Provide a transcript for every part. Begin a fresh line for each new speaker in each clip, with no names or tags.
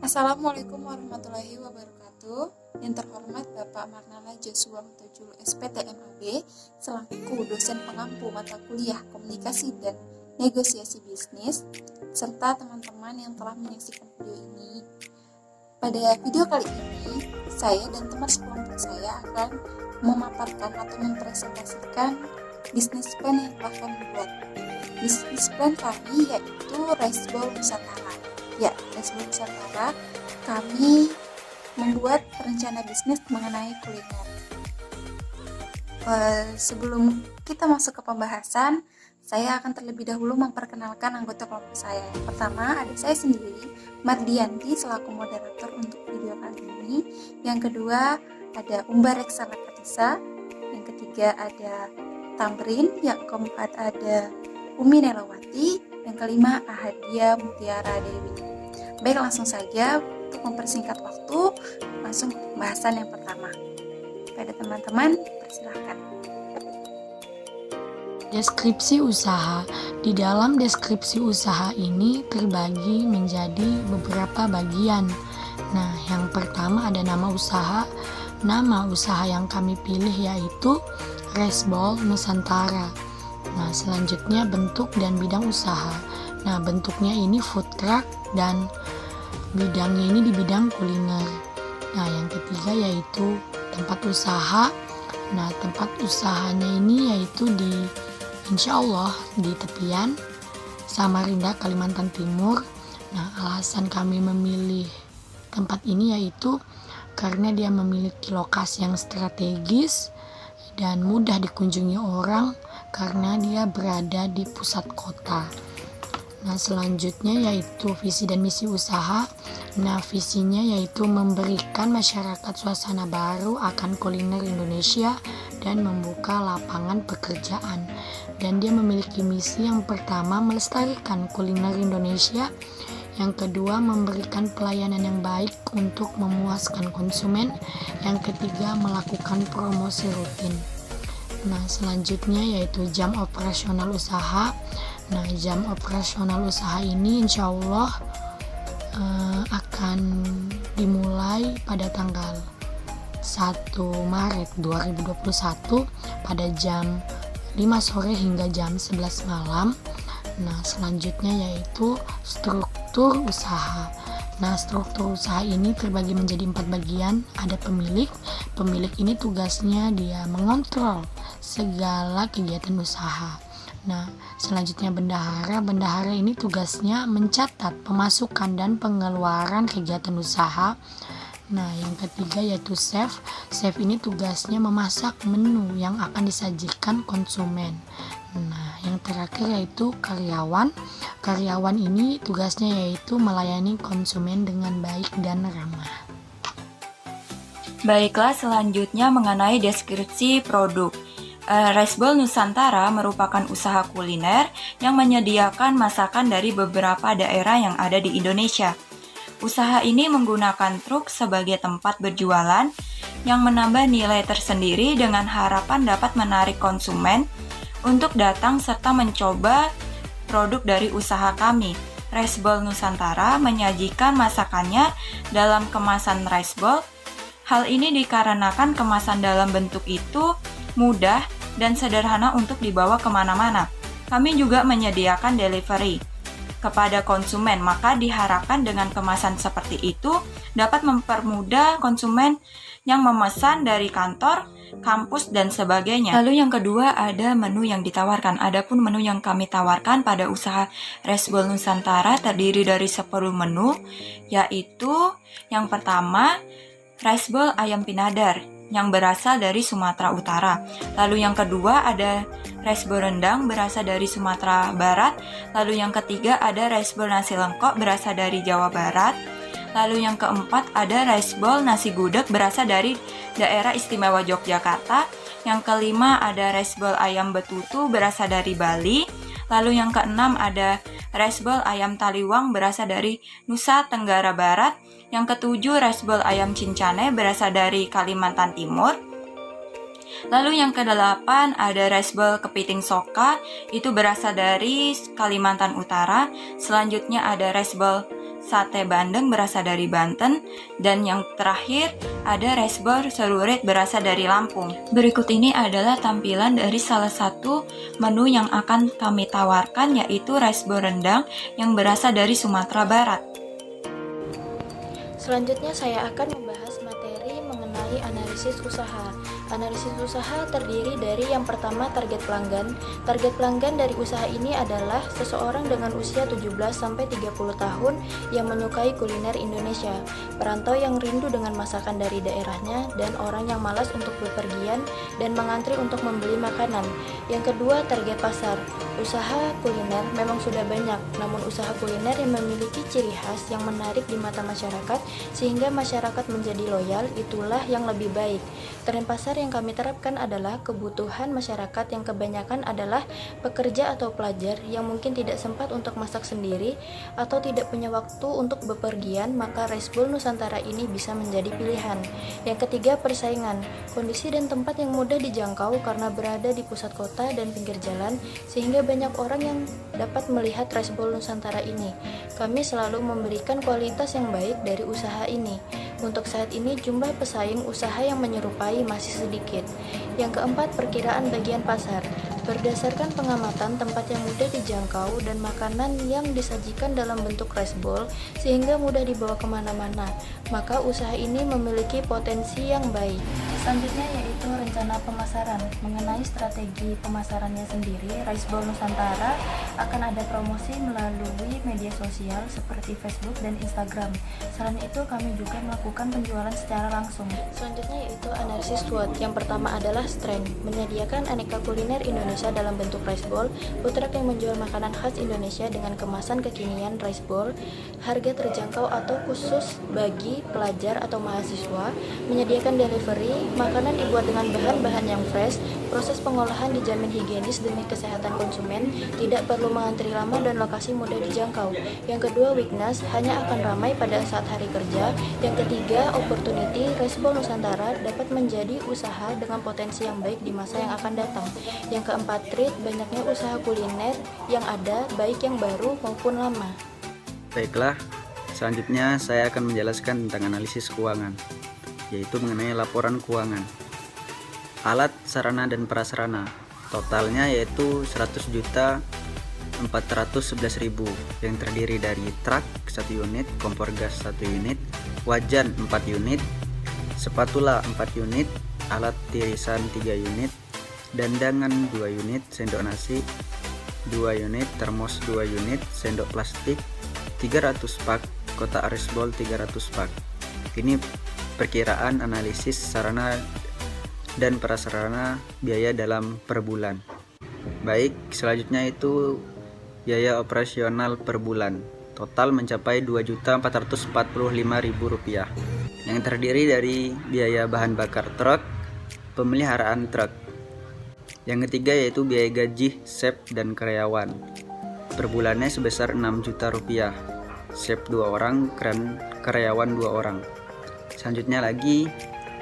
Assalamualaikum warahmatullahi wabarakatuh. Yang terhormat Bapak Marnala Joshua Hutajulu SPT MAB selaku dosen pengampu mata kuliah Komunikasi dan Negosiasi Bisnis, serta teman-teman yang telah menyaksikan video ini. Pada video kali ini, saya dan teman sekelompok saya akan memaparkan atau mempresentasikan bisnis plan yang telah kami buat. Bisnis plan kami yaitu Riceball Nusantara. Ya, Riceball Nusantara, kami membuat rencana bisnis mengenai kuliner. Sebelum kita masuk ke pembahasan, saya akan terlebih dahulu memperkenalkan anggota kelompok saya. Yang pertama, ada saya sendiri, Mardianti, selaku moderator untuk video kali ini. Yang kedua, ada Umbar Reksana Katisa. Yang ketiga, ada Tamrin. Yang keempat, ada Umi Nelawati. Yang kelima, Ahadia Mutiara Dewi. Baik, langsung saja untuk mempersingkat waktu, langsung ke pembahasan yang pertama. Pada teman-teman, persilahkan.
Deskripsi usaha. Di dalam deskripsi usaha ini terbagi menjadi beberapa bagian. Nah, yang pertama ada nama usaha. Nama usaha yang kami pilih yaitu Riceball Nusantara. Nah, selanjutnya bentuk dan bidang usaha. Nah, bentuknya ini food truck dan bidangnya ini di bidang kuliner. Nah, yang ketiga yaitu tempat usaha. Nah, tempat usahanya ini yaitu insya Allah di tepian Samarinda, Kalimantan Timur. Nah, alasan kami memilih tempat ini yaitu karena dia memiliki lokasi yang strategis dan mudah dikunjungi orang karena dia berada di pusat kota. Nah, selanjutnya yaitu visi dan misi usaha. Nah, visinya yaitu memberikan masyarakat suasana baru akan kuliner Indonesia dan membuka lapangan pekerjaan. Dan dia memiliki misi yang pertama melestarikan kuliner Indonesia, yang kedua memberikan pelayanan yang baik untuk memuaskan konsumen, yang ketiga melakukan promosi rutin. Nah, selanjutnya yaitu jam operasional usaha. Nah, jam operasional usaha ini insya Allah akan dimulai pada tanggal 1 Maret 2021 pada jam 5 sore hingga jam 11 malam. Nah, selanjutnya yaitu struktur usaha. Nah, struktur usaha ini terbagi menjadi 4 bagian. Ada pemilik. Pemilik ini tugasnya dia mengontrol segala kegiatan usaha. Nah, selanjutnya bendahara. Bendahara ini tugasnya mencatat pemasukan dan pengeluaran kegiatan usaha. Nah, yang ketiga yaitu chef. Chef ini tugasnya memasak menu yang akan disajikan konsumen. Nah, yang terakhir yaitu karyawan. Karyawan ini tugasnya yaitu melayani konsumen dengan baik dan ramah.
Baiklah, selanjutnya mengenai deskripsi produk. Riceball Nusantara merupakan usaha kuliner yang menyediakan masakan dari beberapa daerah yang ada di Indonesia. Usaha ini menggunakan truk sebagai tempat berjualan yang menambah nilai tersendiri dengan harapan dapat menarik konsumen untuk datang serta mencoba produk dari usaha kami. Riceball Nusantara menyajikan masakannya dalam kemasan riceball. Hal ini dikarenakan kemasan dalam bentuk itu mudah dan sederhana untuk dibawa kemana-mana. Kami juga menyediakan delivery kepada konsumen, maka diharapkan dengan kemasan seperti itu dapat mempermudah konsumen yang memesan dari kantor, kampus, dan sebagainya. Lalu yang kedua ada menu yang ditawarkan. Adapun menu yang kami tawarkan pada usaha Riceball Nusantara terdiri dari 10 menu, yaitu yang pertama Riceball ayam pinadar yang berasal dari Sumatera Utara. Lalu yang kedua ada Riceball rendang berasal dari Sumatera Barat. Lalu yang ketiga ada Riceball nasi lengkok berasal dari Jawa Barat. Lalu yang keempat ada Riceball nasi gudeg berasal dari daerah istimewa Yogyakarta. Yang kelima ada Riceball ayam betutu berasal dari Bali. Lalu yang keenam ada Riceball ayam taliwang berasal dari Nusa Tenggara Barat. Yang ketujuh Riceball ayam cincane berasal dari Kalimantan Timur. Lalu yang kedelapan ada Riceball kepiting soka, itu berasal dari Kalimantan Utara. Selanjutnya ada Riceball sate bandeng berasal dari Banten, dan yang terakhir ada rice ball serurit berasal dari Lampung. Berikut ini adalah tampilan dari salah satu menu yang akan kami tawarkan, yaitu rice ball rendang yang berasal dari Sumatera Barat.
Selanjutnya saya akan membahas materi mengenai analisis usaha. Analisis usaha terdiri dari yang pertama target pelanggan. Target pelanggan dari usaha ini adalah seseorang dengan usia 17-30 tahun yang menyukai kuliner Indonesia, perantau yang rindu dengan masakan dari daerahnya, dan orang yang malas untuk bepergian dan mengantri untuk membeli makanan. Yang kedua, target pasar. Usaha kuliner memang sudah banyak, namun usaha kuliner yang memiliki ciri khas yang menarik di mata masyarakat sehingga masyarakat menjadi loyal, itulah yang lebih baik. Tren pasar yang kami terapkan adalah kebutuhan masyarakat yang kebanyakan adalah pekerja atau pelajar yang mungkin tidak sempat untuk masak sendiri atau tidak punya waktu untuk bepergian, maka rice bowl Nusantara ini bisa menjadi pilihan. Yang ketiga, persaingan. Kondisi dan tempat yang mudah dijangkau karena berada di pusat kota dan pinggir jalan, sehingga banyak orang yang dapat melihat rice bowl Nusantara ini. Kami selalu memberikan kualitas yang baik dari usaha ini. Untuk saat ini jumlah pesaing usaha yang menyerupai masih sedikit. Yang keempat, perkiraan bagian pasar. Berdasarkan pengamatan tempat yang mudah dijangkau dan makanan yang disajikan dalam bentuk rice bowl sehingga mudah dibawa kemana-mana, maka usaha ini memiliki potensi yang baik. Selanjutnya yaitu rencana pemasaran. Mengenai strategi pemasarannya sendiri, rice bowl Nusantara akan ada promosi melalui media sosial seperti Facebook dan Instagram. Selain itu kami juga melakukan penjualan secara langsung. Selanjutnya yaitu analisis SWOT. Yang pertama adalah strength, menyediakan aneka kuliner Indonesia dalam bentuk rice bowl, food truck yang menjual makanan khas Indonesia dengan kemasan kekinian rice bowl, harga terjangkau atau khusus bagi pelajar atau mahasiswa, menyediakan delivery, makanan dibuat dengan bahan-bahan yang fresh, proses pengolahan dijamin higienis demi kesehatan konsumen, tidak perlu mengantri lama dan lokasi mudah dijangkau. Yang kedua, weakness, hanya akan ramai pada saat hari kerja. Yang ketiga, opportunity, rice bowl Nusantara dapat menjadi usaha dengan potensi yang baik di masa yang akan datang. Yang keempat, trade, banyaknya usaha kuliner yang ada, baik yang baru maupun lama.
Baiklah, selanjutnya saya akan menjelaskan tentang analisis keuangan, yaitu mengenai laporan keuangan. Alat, sarana, dan prasarana totalnya yaitu 100.411.000 yang terdiri dari truk 1 unit, kompor gas 1 unit, wajan 4 unit, spatula 4 unit, alat tirisan 3 unit, dandangan 2 unit, sendok nasi 2 unit, termos 2 unit, sendok plastik 300 pak, kotak rice bowl 300 pak. Ini perkiraan analisis sarana dan prasarana biaya dalam per bulan. Baik, selanjutnya itu biaya operasional per bulan. Total mencapai Rp2.445.000 yang terdiri dari biaya bahan bakar truk, pemeliharaan truk. Yang ketiga yaitu biaya gaji chef dan karyawan. Per bulannya sebesar Rp6 juta, chef 2 orang dan karyawan 2 orang. Selanjutnya lagi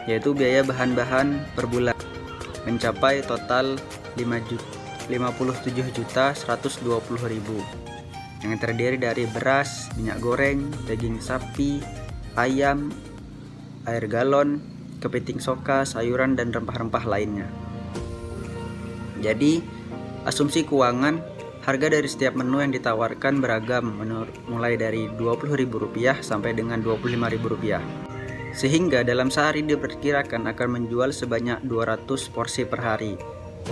yaitu biaya bahan-bahan per bulan mencapai total 57.120.000 yang terdiri dari beras, minyak goreng, daging sapi, ayam, air galon, kepiting soka, sayuran, dan rempah-rempah lainnya. Jadi, asumsi keuangan, harga dari setiap menu yang ditawarkan beragam mulai dari Rp20.000 sampai dengan Rp25.000. Sehingga dalam sehari diperkirakan akan menjual sebanyak 200 porsi per hari.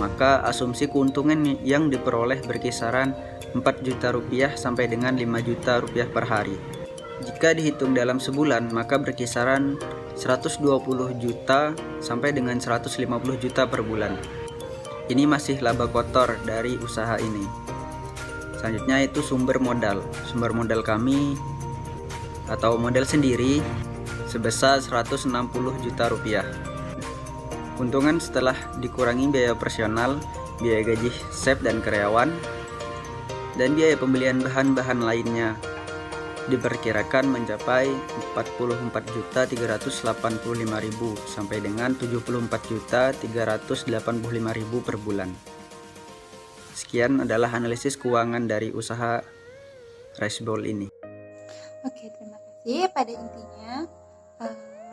Maka asumsi keuntungan yang diperoleh berkisaran Rp4 juta sampai dengan Rp5 juta per hari. Jika dihitung dalam sebulan, maka berkisaran 120 juta sampai dengan 150 juta per bulan. Ini masih laba kotor dari usaha ini. Selanjutnya itu sumber modal. Sumber modal kami atau modal sendiri sebesar Rp160 juta. Keuntungan setelah dikurangi biaya operasional, biaya gaji chef dan karyawan, dan biaya pembelian bahan-bahan lainnya diperkirakan mencapai Rp44.385.000 sampai dengan Rp74.385.000 per bulan. Sekian adalah analisis keuangan dari usaha rice bowl ini.
Oke, Jadi pada intinya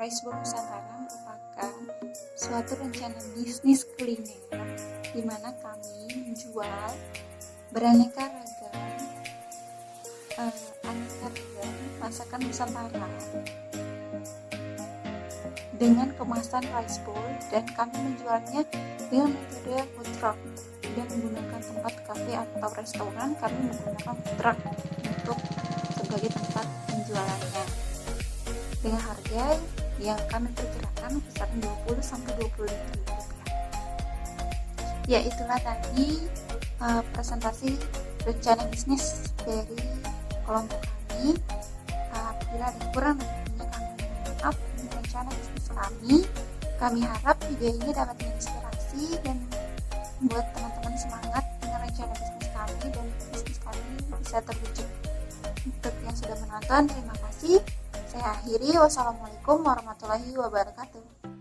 Rice Bowl Nusantara merupakan suatu rencana bisnis kuliner di mana kami menjual beraneka ragam masakan Nusantara dengan kemasan rice bowl, dan kami menjualnya dengan metode food truck. Tidak menggunakan tempat kafe atau restoran, kami menggunakan food truck untuk sebagai tempat penjualannya dengan harga yang kami perkirakan kisaran 20-25 ribu rupiah. Ya, itulah tadi presentasi rencana bisnis dari kelompok kami. Apabila ada kurang lebihnya, kami mohon maaf. Ini rencana bisnis kami. Kami harap video ini dapat menginspirasi dan membuat teman-teman semangat dengan rencana bisnis kami, dan bisnis kami bisa terwujud. Untuk yang sudah menonton, terima kasih. Saya akhiri. Wassalamualaikum warahmatullahi wabarakatuh.